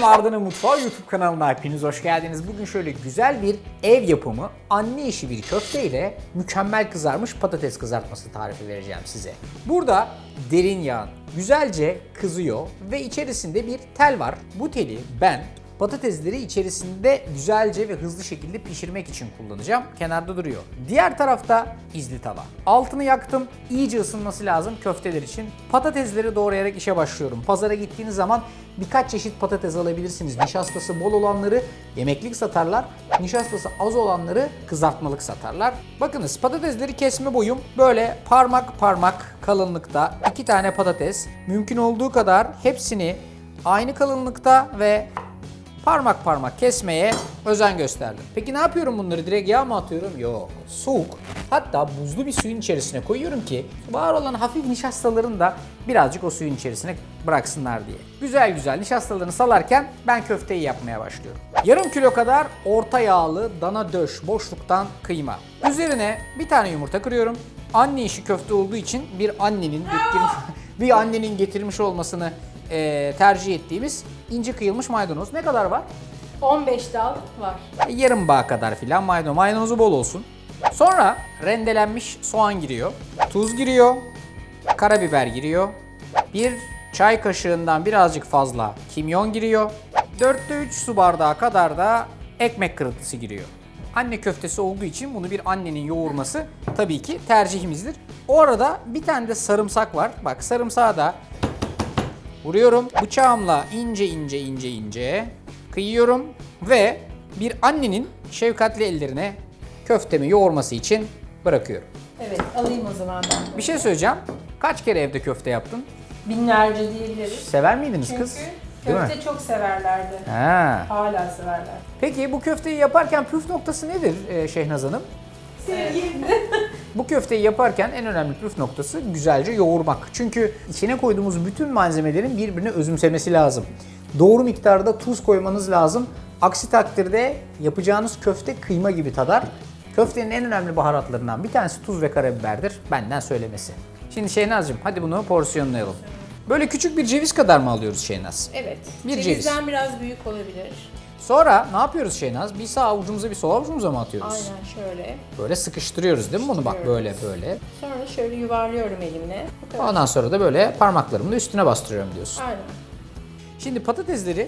Efendim Arda'nın Mutfağı YouTube kanalına hepiniz hoş geldiniz. Bugün şöyle güzel bir ev yapımı, anne işi bir köfte ile mükemmel kızarmış patates kızartması tarifi vereceğim size. Burada derin yağ güzelce kızıyor ve içerisinde bir tel var. Bu teli ben patatesleri içerisinde güzelce ve hızlı şekilde pişirmek için kullanacağım. Kenarda duruyor. Diğer tarafta izli tava. Altını yaktım. İyice ısınması lazım köfteler için. Patatesleri doğrayarak işe başlıyorum. Pazara gittiğiniz zaman birkaç çeşit patates alabilirsiniz. Nişastası bol olanları yemeklik satarlar. Nişastası az olanları kızartmalık satarlar. Bakınız patatesleri kesme boyum böyle parmak parmak kalınlıkta 2 tane patates. Mümkün olduğu kadar hepsini aynı kalınlıkta ve parmak parmak kesmeye özen gösterdim. Peki ne yapıyorum bunları? Direkt yağ mı atıyorum? Yok. Soğuk. Hatta buzlu bir suyun içerisine koyuyorum ki var olan hafif nişastalarını da birazcık o suyun içerisine bıraksınlar diye. Güzel güzel nişastalarını salarken ben köfteyi yapmaya başlıyorum. Yarım kilo kadar orta yağlı dana döş boşluktan kıyma. Üzerine bir tane yumurta kırıyorum. Anne işi köfte olduğu için bir annenin getirmiş olmasını tercih ettiğimiz ince kıyılmış maydanoz. Ne kadar var? 15 dal var. Yarım bağ kadar filan maydanoz. Maydanozu bol olsun. Sonra rendelenmiş soğan giriyor. Tuz giriyor. Karabiber giriyor. Bir çay kaşığından birazcık fazla kimyon giriyor. 4'te 3 su bardağı kadar da ekmek kırıntısı giriyor. Anne köftesi olduğu için bunu bir annenin yoğurması tabii ki tercihimizdir. O arada bir tane de sarımsak var. Bak sarımsağı da vuruyorum. Bıçağımla ince ince kıyıyorum ve bir annenin şefkatli ellerine köftemi yoğurması için bırakıyorum. Evet, alayım o zaman ben. Bir şey söyleyeceğim. Kaç kere evde köfte yaptın? Binlerce diyebiliriz. Sever miydiniz Çünkü kız? Değil mi? köfte çok severlerdi. Ha. Hala severler. Peki bu köfteyi yaparken püf noktası nedir Şehnaz Hanım? Bu köfteyi yaparken en önemli püf noktası güzelce yoğurmak. Çünkü içine koyduğumuz bütün malzemelerin birbirine özümsemesi lazım. Doğru miktarda tuz koymanız lazım. Aksi takdirde yapacağınız köfte kıyma gibi tadar. Köftenin en önemli baharatlarından bir tanesi tuz ve karabiberdir. Benden söylemesi. Şimdi Şehnaz'cığım hadi bunu porsiyonlayalım. Böyle küçük bir ceviz kadar mı alıyoruz Şehnaz? Evet. Bir Cevizden biraz büyük olabilir. Sonra ne yapıyoruz Şehnaz? Bir sağ avucumuza bir sol avucumuza mı atıyoruz? Aynen şöyle. Böyle sıkıştırıyoruz değil mi bunu? Bak böyle böyle. Sonra şöyle yuvarlıyorum elimle. Bu kadar. Ondan sonra da böyle parmaklarımla üstüne bastırıyorum diyorsun. Aynen. Şimdi patatesleri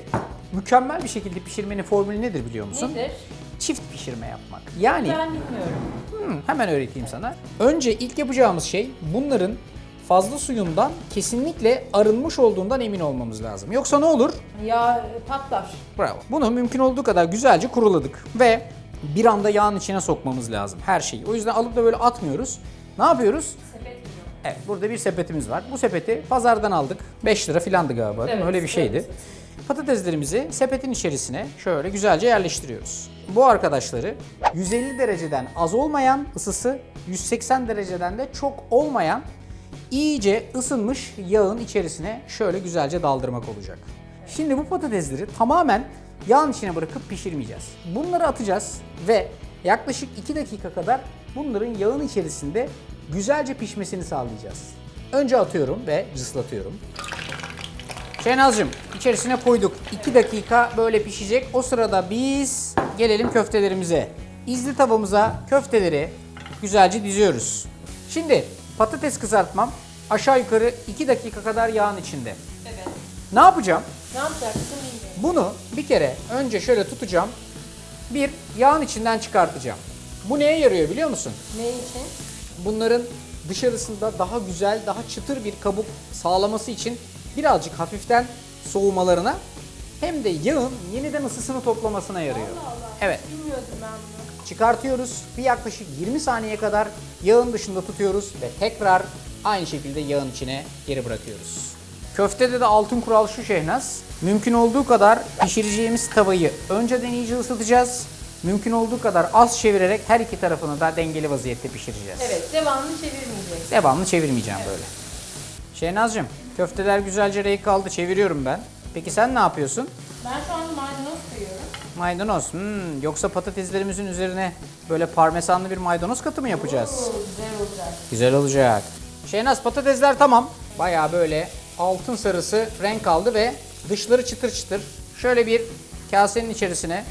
mükemmel bir şekilde pişirmenin formülü nedir biliyor musun? Nedir? Çift pişirme yapmak. Yani Ben bilmiyorum. hemen öğreteyim sana. Önce ilk yapacağımız şey bunların fazla suyundan kesinlikle arınmış olduğundan emin olmamız lazım. Yoksa ne olur? Ya patlar. Bravo. Bunu mümkün olduğu kadar güzelce kuruladık ve bir anda yağın içine sokmamız lazım her şeyi. O yüzden alıp da böyle atmıyoruz. Ne yapıyoruz? Sepet gibi. Evet, burada bir sepetimiz var. Bu sepeti pazardan aldık. 5 lira filandı galiba değil mi? Evet, Öyle bir şeydi. evet. Patateslerimizi sepetin içerisine şöyle güzelce yerleştiriyoruz. Bu arkadaşları 150 dereceden az olmayan ısısı, 180 dereceden de çok olmayan iyice ısınmış yağın içerisine şöyle güzelce daldırmak olacak. Şimdi bu patatesleri tamamen yağın içine bırakıp pişirmeyeceğiz. Bunları atacağız ve yaklaşık 2 dakika kadar bunların yağın içerisinde güzelce pişmesini sağlayacağız. Önce atıyorum ve cıslatıyorum. Şehnaz'cığım içerisine koyduk. 2 dakika böyle pişecek. O sırada biz gelelim köftelerimize. İzli tavamıza köfteleri güzelce diziyoruz. Şimdi patates kızartmam aşağı yukarı 2 dakika kadar yağın içinde. Evet. Ne yapacağım? Ne yapacaksın bilmiyorum. Bunu bir kere önce şöyle tutacağım. Bir yağın içinden çıkartacağım. Bu neye yarıyor biliyor musun? Ne için? Bunların dışarısında daha güzel, daha çıtır bir kabuk sağlaması için birazcık hafiften soğumalarına hem de yağın yeniden ısısını toplamasına yarıyor. Allah Allah. Evet. Bilmiyordum ben bunu. Çıkartıyoruz. Bir yaklaşık 20 saniye kadar yağın dışında tutuyoruz ve tekrar aynı şekilde yağın içine geri bırakıyoruz. Köftede de altın kural şu Şehnaz. Mümkün olduğu kadar pişireceğimiz tavayı önceden iyice ısıtacağız. Mümkün olduğu kadar az çevirerek her iki tarafını da dengeli vaziyette pişireceğiz. Evet, devamlı çevirmeyeceğiz. Devamlı çevirmeyeceğim böyle. Şehnaz'cığım köfteler güzelce renk aldı, çeviriyorum ben. Peki sen ne yapıyorsun? Ben şu anda maydanoz koyuyorum. Maydanoz. Yoksa patateslerimizin üzerine böyle parmesanlı bir maydanoz katı mı yapacağız? Güzel olacak. Güzel olacak. Şehnaz patatesler tamam. Bayağı böyle altın sarısı renk aldı ve dışları çıtır çıtır. Şöyle bir kasenin içerisine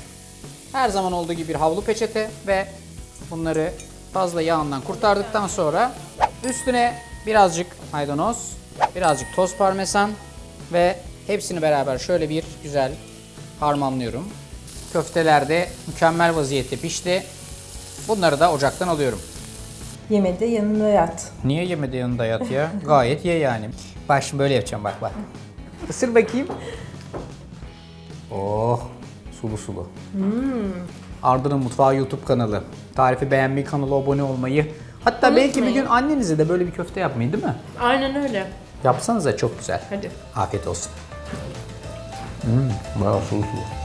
her zaman olduğu gibi bir havlu peçete ve bunları fazla yağından kurtardıktan sonra üstüne birazcık maydanoz, birazcık toz parmesan ve hepsini beraber şöyle bir güzel harmanlıyorum. Köfteler de mükemmel vaziyette pişti. Bunları da ocaktan alıyorum. Yemede yanına yat. Niye yemedi yanında yat ya? Gayet ye yani. Bak şimdi böyle yapacağım bak bak. Isır bakayım. Oh, sulu sulu. Arda'nın Mutfağı YouTube kanalı. Tarifi beğenmeyi, kanala abone olmayı. Hatta belki bir gün annenize de böyle bir köfte yapmayı, değil mi? Aynen öyle. Yapsanıza, çok güzel. Hadi. Afiyet olsun. Bayağı sulu sulu.